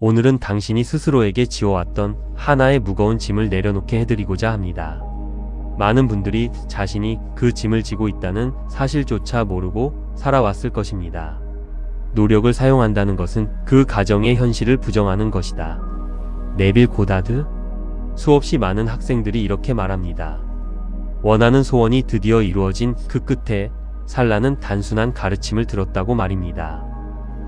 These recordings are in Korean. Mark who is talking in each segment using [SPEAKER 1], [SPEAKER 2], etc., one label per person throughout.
[SPEAKER 1] 오늘은 당신이 스스로에게 지어왔던 하나의 무거운 짐을 내려놓게 해드리고자 합니다. 많은 분들이 자신이 그 짐을 지고 있다는 사실조차 모르고 살아왔을 것입니다. 노력을 사용한다는 것은 그 가정의 현실을 부정하는 것이다. 네빌 고다드? 수없이 많은 학생들이 이렇게 말합니다. 원하는 소원이 드디어 이루어진 그 끝에 살라는 단순한 가르침을 들었다고 말입니다.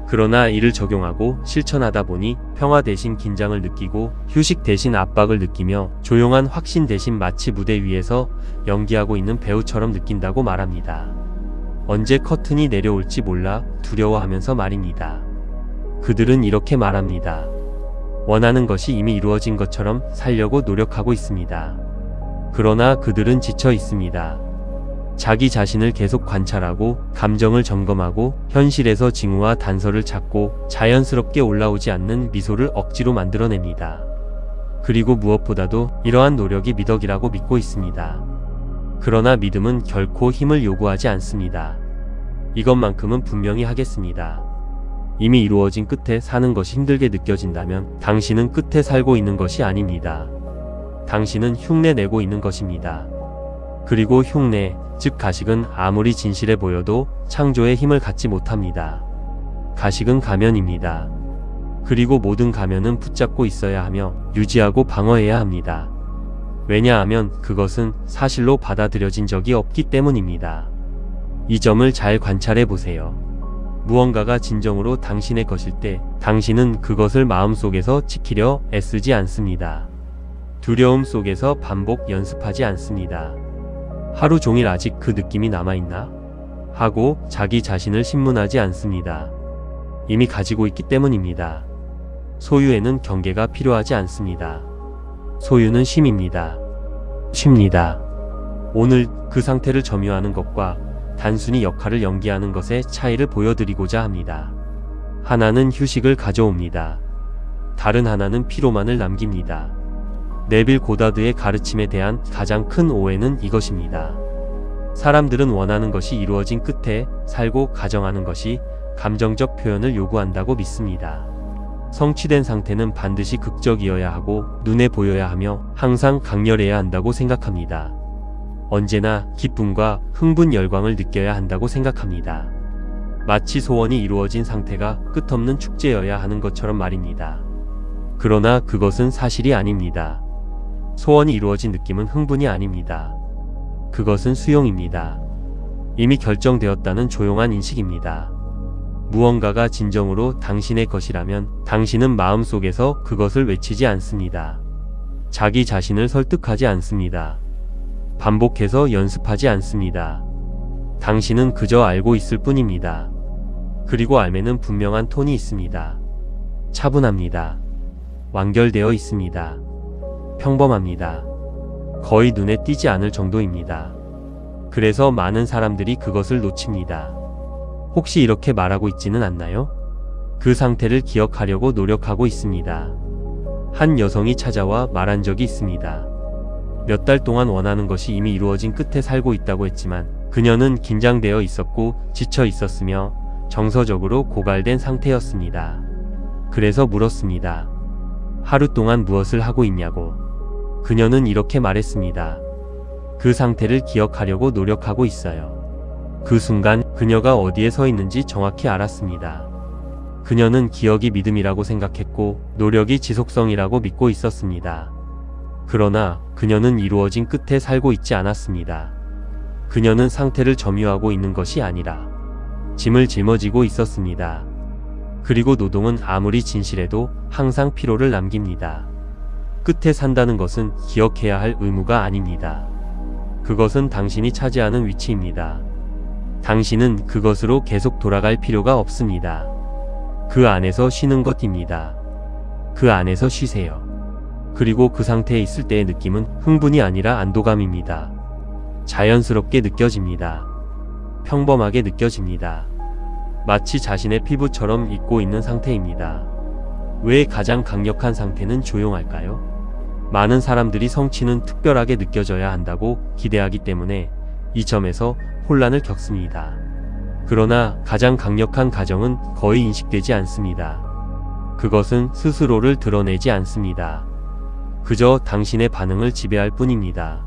[SPEAKER 1] 그러나 이를 적용하고 실천하다 보니 평화 대신 긴장을 느끼고 휴식 대신 압박을 느끼며 조용한 확신 대신 마치 무대 위에서 연기하고 있는 배우처럼 느낀다고 말합니다. 언제 커튼이 내려올지 몰라 두려워하면서 말입니다. 그들은 이렇게 말합니다. 원하는 것이 이미 이루어진 것처럼 살려고 노력하고 있습니다. 그러나 그들은 지쳐 있습니다. 자기 자신을 계속 관찰하고 감정을 점검하고 현실에서 징후와 단서를 찾고 자연스럽게 올라오지 않는 미소를 억지로 만들어냅니다. 그리고 무엇보다도 이러한 노력이 미덕이라고 믿고 있습니다. 그러나 믿음은 결코 힘을 요구하지 않습니다. 이것만큼은 분명히 하겠습니다. 이미 이루어진 끝에 사는 것이 힘들게 느껴진다면 당신은 끝에 살고 있는 것이 아닙니다. 당신은 흉내 내고 있는 것입니다. 그리고 흉내, 즉 가식은 아무리 진실해 보여도 창조의 힘을 갖지 못합니다. 가식은 가면입니다. 그리고 모든 가면은 붙잡고 있어야 하며 유지하고 방어해야 합니다. 왜냐하면 그것은 사실로 받아들여진 적이 없기 때문입니다. 이 점을 잘 관찰해 보세요. 무언가가 진정으로 당신의 것일 때 당신은 그것을 마음속에서 지키려 애쓰지 않습니다. 두려움 속에서 반복 연습하지 않습니다. 하루 종일 아직 그 느낌이 남아있나? 하고 자기 자신을 신문하지 않습니다. 이미 가지고 있기 때문입니다. 소유에는 경계가 필요하지 않습니다. 소유는 쉼입니다. 쉽니다. 오늘 그 상태를 점유하는 것과 단순히 역할을 연기하는 것의 차이를 보여드리고자 합니다. 하나는 휴식을 가져옵니다. 다른 하나는 피로만을 남깁니다. 네빌 고다드의 가르침에 대한 가장 큰 오해는 이것입니다. 사람들은 원하는 것이 이루어진 끝에 살고 가정하는 것이 감정적 표현을 요구한다고 믿습니다. 성취된 상태는 반드시 극적이어야 하고 눈에 보여야 하며 항상 강렬해야 한다고 생각합니다. 언제나 기쁨과 흥분 열광을 느껴야 한다고 생각합니다. 마치 소원이 이루어진 상태가 끝없는 축제여야 하는 것처럼 말입니다. 그러나 그것은 사실이 아닙니다. 소원이 이루어진 느낌은 흥분이 아닙니다. 그것은 수용입니다. 이미 결정되었다는 조용한 인식입니다. 무언가가 진정으로 당신의 것이라면 당신은 마음속에서 그것을 외치지 않습니다. 자기 자신을 설득하지 않습니다. 반복해서 연습하지 않습니다. 당신은 그저 알고 있을 뿐입니다. 그리고 알매는 분명한 톤이 있습니다. 차분합니다. 완결되어 있습니다. 평범합니다. 거의 눈에 띄지 않을 정도입니다. 그래서 많은 사람들이 그것을 놓칩니다. 혹시 이렇게 말하고 있지는 않나요? 그 상태를 기억하려고 노력하고 있습니다. 한 여성이 찾아와 말한 적이 있습니다. 몇 달 동안 원하는 것이 이미 이루어진 끝에 살고 있다고 했지만 그녀는 긴장되어 있었고 지쳐 있었으며 정서적으로 고갈된 상태였습니다. 그래서 물었습니다. 하루 동안 무엇을 하고 있냐고. 그녀는 이렇게 말했습니다. 그 상태를 기억하려고 노력하고 있어요. 그 순간 그녀가 어디에 서 있는지 정확히 알았습니다. 그녀는 기억이 믿음이라고 생각했고 노력이 지속성이라고 믿고 있었습니다. 그러나 그녀는 이루어진 끝에 살고 있지 않았습니다. 그녀는 상태를 점유하고 있는 것이 아니라 짐을 짊어지고 있었습니다. 그리고 노동은 아무리 진실해도 항상 피로를 남깁니다. 끝에 산다는 것은 기억해야 할 의무가 아닙니다. 그것은 당신이 차지하는 위치입니다. 당신은 그것으로 계속 돌아갈 필요가 없습니다. 그 안에서 쉬는 것입니다. 그 안에서 쉬세요. 그리고 그 상태에 있을 때의 느낌은 흥분이 아니라 안도감입니다. 자연스럽게 느껴집니다. 평범하게 느껴집니다. 마치 자신의 피부처럼 잊고 있는 상태입니다. 왜 가장 강력한 상태는 조용할까요? 많은 사람들이 성취는 특별하게 느껴져야 한다고 기대하기 때문에 이 점에서 혼란을 겪습니다. 그러나 가장 강력한 가정은 거의 인식되지 않습니다. 그것은 스스로를 드러내지 않습니다. 그저 당신의 반응을 지배할 뿐입니다.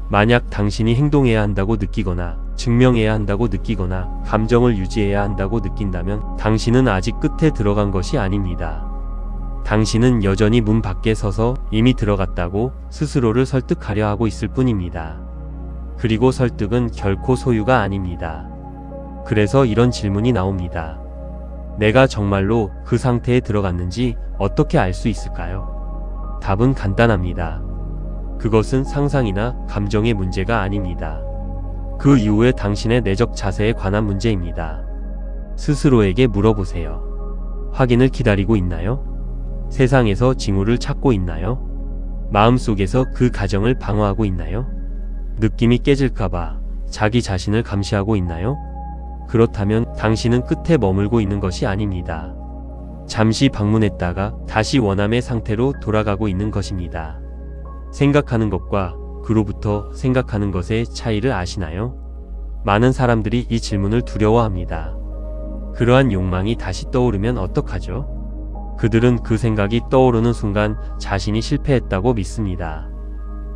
[SPEAKER 1] 만약 당신이 행동해야 한다고 느끼거나 증명해야 한다고 느끼거나 감정을 유지해야 한다고 느낀다면 당신은 아직 끝에 들어간 것이 아닙니다. 당신은 여전히 문 밖에 서서 이미 들어갔다고 스스로를 설득하려 하고 있을 뿐입니다. 그리고 설득은 결코 소유가 아닙니다. 그래서 이런 질문이 나옵니다. 내가 정말로 그 상태에 들어갔는지 어떻게 알 수 있을까요? 답은 간단합니다. 그것은 상상이나 감정의 문제가 아닙니다. 그 이후에 당신의 내적 자세에 관한 문제입니다. 스스로에게 물어보세요. 확인을 기다리고 있나요? 세상에서 징후를 찾고 있나요? 마음속에서 그 가정을 방어하고 있나요? 느낌이 깨질까봐 자기 자신을 감시하고 있나요? 그렇다면 당신은 끝에 머물고 있는 것이 아닙니다. 잠시 방문했다가 다시 원함의 상태로 돌아가고 있는 것입니다. 생각하는 것과 그로부터 생각하는 것의 차이를 아시나요? 많은 사람들이 이 질문을 두려워합니다. 그러한 욕망이 다시 떠오르면 어떡하죠? 그들은 그 생각이 떠오르는 순간 자신이 실패했다고 믿습니다.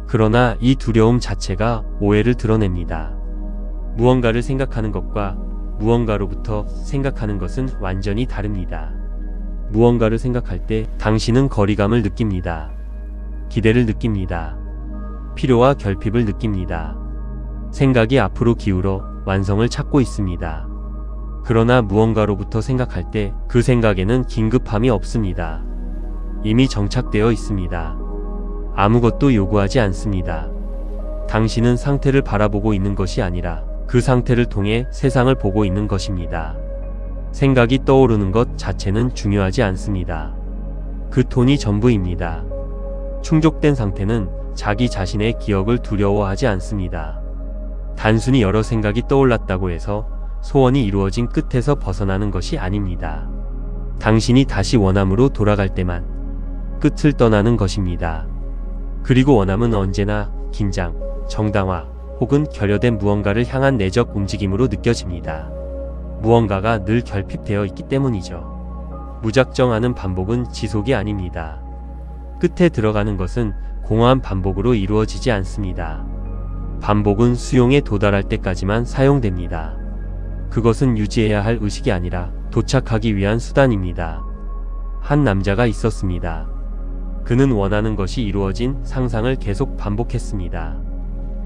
[SPEAKER 1] 그러나 이 두려움 자체가 오해를 드러냅니다. 무언가를 생각하는 것과 무언가로부터 생각하는 것은 완전히 다릅니다. 무언가를 생각할 때 당신은 거리감을 느낍니다. 기대를 느낍니다. 필요와 결핍을 느낍니다. 생각이 앞으로 기울어 완성을 찾고 있습니다. 그러나 무언가로부터 생각할 때 그 생각에는 긴급함이 없습니다. 이미 정착되어 있습니다. 아무것도 요구하지 않습니다. 당신은 상태를 바라보고 있는 것이 아니라 그 상태를 통해 세상을 보고 있는 것입니다. 생각이 떠오르는 것 자체는 중요하지 않습니다. 그 톤이 전부입니다. 충족된 상태는 자기 자신의 기억을 두려워하지 않습니다. 단순히 여러 생각이 떠올랐다고 해서 소원이 이루어진 끝에서 벗어나는 것이 아닙니다. 당신이 다시 원함으로 돌아갈 때만 끝을 떠나는 것입니다. 그리고 원함은 언제나 긴장, 정당화 혹은 결여된 무언가를 향한 내적 움직임으로 느껴집니다. 무언가가 늘 결핍되어 있기 때문이죠. 무작정하는 반복은 지속이 아닙니다. 끝에 들어가는 것은 공허한 반복으로 이루어지지 않습니다. 반복은 수용에 도달할 때까지만 사용됩니다. 그것은 유지해야 할 의식이 아니라 도착하기 위한 수단입니다. 한 남자가 있었습니다. 그는 원하는 것이 이루어진 상상을 계속 반복했습니다.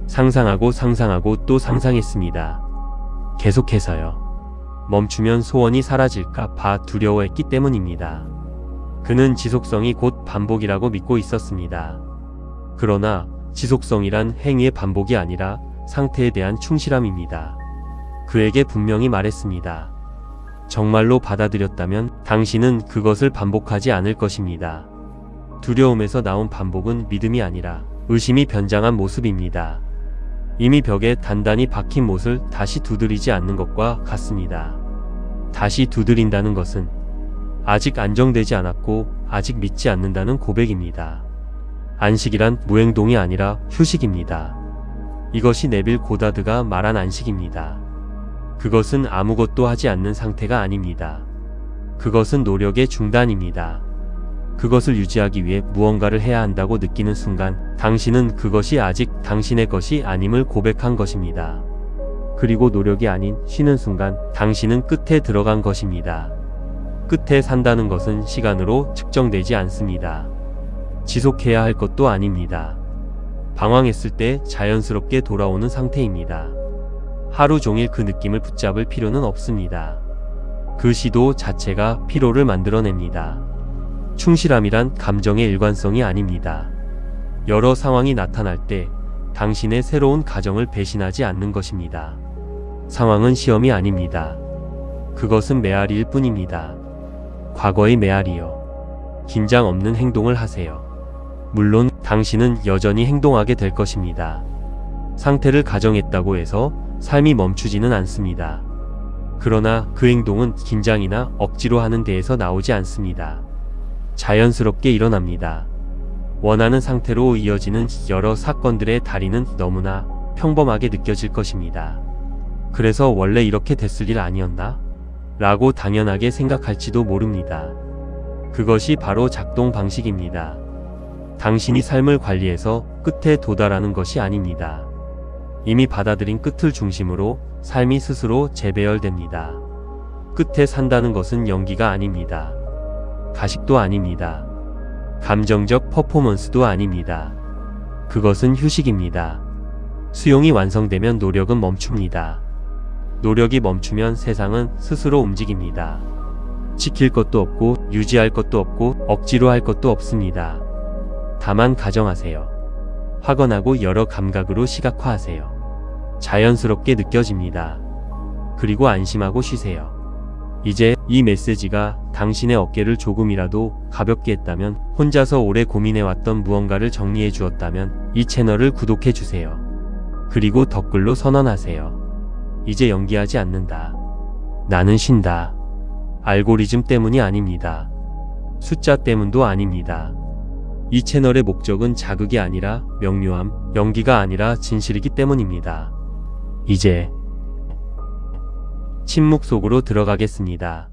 [SPEAKER 1] 상상하고 상상하고 또 상상했습니다. 계속해서요. 멈추면 소원이 사라질까 봐 두려워했기 때문입니다. 그는 지속성이 곧 반복이라고 믿고 있었습니다. 그러나 지속성이란 행위의 반복이 아니라 상태에 대한 충실함입니다. 그에게 분명히 말했습니다. 정말로 받아들였다면 당신은 그것을 반복하지 않을 것입니다. 두려움에서 나온 반복은 믿음이 아니라 의심이 변장한 모습입니다. 이미 벽에 단단히 박힌 못을 다시 두드리지 않는 것과 같습니다. 다시 두드린다는 것은 아직 안정되지 않았고 아직 믿지 않는다는 고백입니다. 안식이란 무행동이 아니라 휴식입니다. 이것이 네빌 고다드가 말한 안식입니다. 그것은 아무것도 하지 않는 상태가 아닙니다. 그것은 노력의 중단입니다. 그것을 유지하기 위해 무언가를 해야 한다고 느끼는 순간 당신은 그것이 아직 당신의 것이 아님을 고백한 것입니다. 그리고 노력이 아닌 쉬는 순간 당신은 끝에 들어간 것입니다. 끝에 산다는 것은 시간으로 측정되지 않습니다. 지속해야 할 것도 아닙니다. 방황했을 때 자연스럽게 돌아오는 상태입니다. 하루 종일 그 느낌을 붙잡을 필요는 없습니다. 그 시도 자체가 피로를 만들어냅니다. 충실함이란 감정의 일관성이 아닙니다. 여러 상황이 나타날 때 당신의 새로운 가정을 배신하지 않는 것입니다. 상황은 시험이 아닙니다. 그것은 메아리일 뿐입니다. 과거의 메아리요. 긴장 없는 행동을 하세요. 물론 당신은 여전히 행동하게 될 것입니다. 상태를 가정했다고 해서 삶이 멈추지는 않습니다. 그러나 그 행동은 긴장이나 억지로 하는 데에서 나오지 않습니다. 자연스럽게 일어납니다. 원하는 상태로 이어지는 여러 사건들의 다리는 너무나 평범하게 느껴질 것입니다. 그래서 원래 이렇게 됐을 일 아니었나? 라고 당연하게 생각할지도 모릅니다. 그것이 바로 작동 방식입니다. 당신이 삶을 관리해서 끝에 도달하는 것이 아닙니다. 이미 받아들인 끝을 중심으로 삶이 스스로 재배열됩니다. 끝에 산다는 것은 연기가 아닙니다. 가식도 아닙니다. 감정적 퍼포먼스도 아닙니다. 그것은 휴식입니다. 수용이 완성되면 노력은 멈춥니다. 노력이 멈추면 세상은 스스로 움직입니다. 지킬 것도 없고 유지할 것도 없고 억지로 할 것도 없습니다. 다만 가정하세요. 확언하고 여러 감각으로 시각화하세요. 자연스럽게 느껴집니다. 그리고 안심하고 쉬세요. 이제 이 메시지가 당신의 어깨를 조금이라도 가볍게 했다면, 혼자서 오래 고민해왔던 무언가를 정리해 주었다면 이 채널을 구독해 주세요. 그리고 댓글로 선언하세요. 이제 연기하지 않는다. 나는 쉰다. 알고리즘 때문이 아닙니다. 숫자 때문도 아닙니다. 이 채널의 목적은 자극이 아니라 명료함, 연기가 아니라 진실이기 때문입니다. 이제 침묵 속으로 들어가겠습니다.